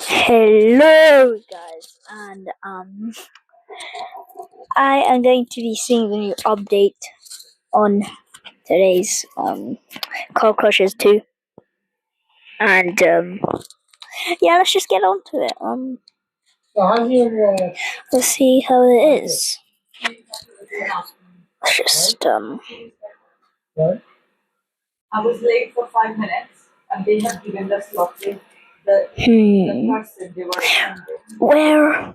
Hello guys, and I am going to be seeing the new update on today's Car Crushes 2. And yeah, let's just get on to it. Let's see how it is. Let's just I was late for 5 minutes, and they have given the slot with the person they were attending. Where?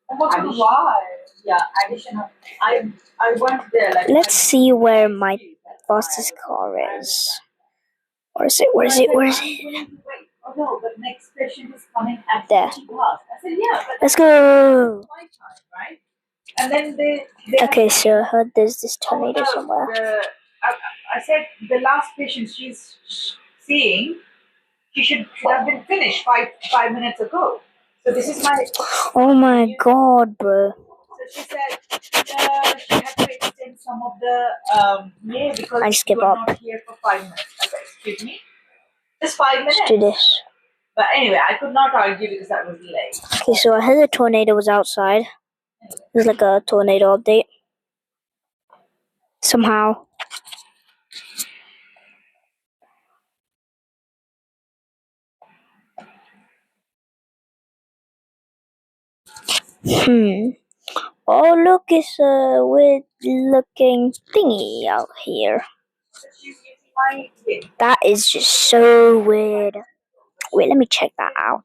Why? Yeah, additional. I went there like. Let's see where my fastest car is. Where is it? Where is it? Where is it? Oh no, but next patient is coming at There. 50 past. I said, yeah, but Let's go. my time, right? And then they Okay, so I heard there's this tornado somewhere. I said the last patient she's seeing, she should have been finished five minutes ago. So this is my. Oh my god, bro. So she said she had to extend some of the because I just you give were up. not here for 5 minutes. I said, excuse me, just 5 minutes. Let's do this. But anyway, I could not argue because I was late. Okay, so I heard the tornado was outside. It was like a tornado update. Somehow. Oh, look, it's a weird looking thingy out here. That is just so weird. Wait, let me check that out.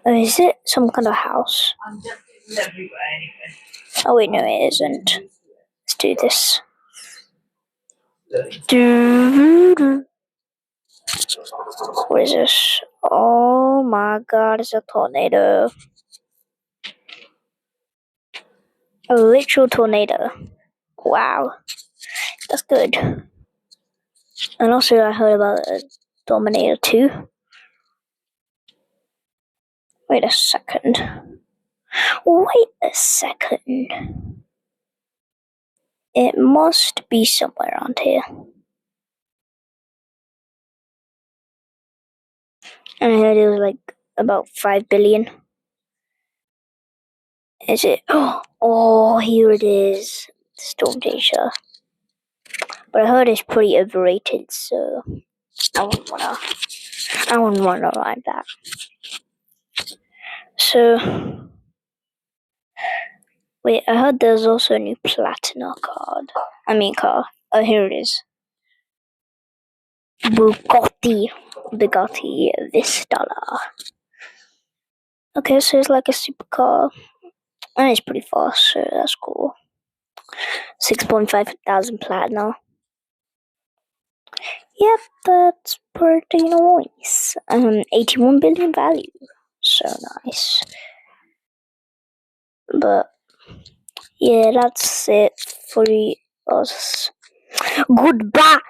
Oh, is it some kind of house? I'm just everywhere anyway. Oh, wait, no, it isn't. Let's do this. What is this? Oh my god, it's a tornado. A literal tornado. Wow. That's good. And also I heard about a Dominator 2. Wait a second. It must be somewhere around here. And I heard it was like about 5 billion. Is it? Oh, here it is. Storm Chaser. But I heard it's pretty overrated, so I wouldn't wanna ride that. So wait, I heard there's also a new Platina car. Oh, here it is. Bugatti Vistala. Okay, so it's like a supercar, and it's pretty fast, so that's cool. 6.5 thousand platina. Yep, that's pretty nice. 81 billion value. So nice. But yeah, that's it for us. Goodbye.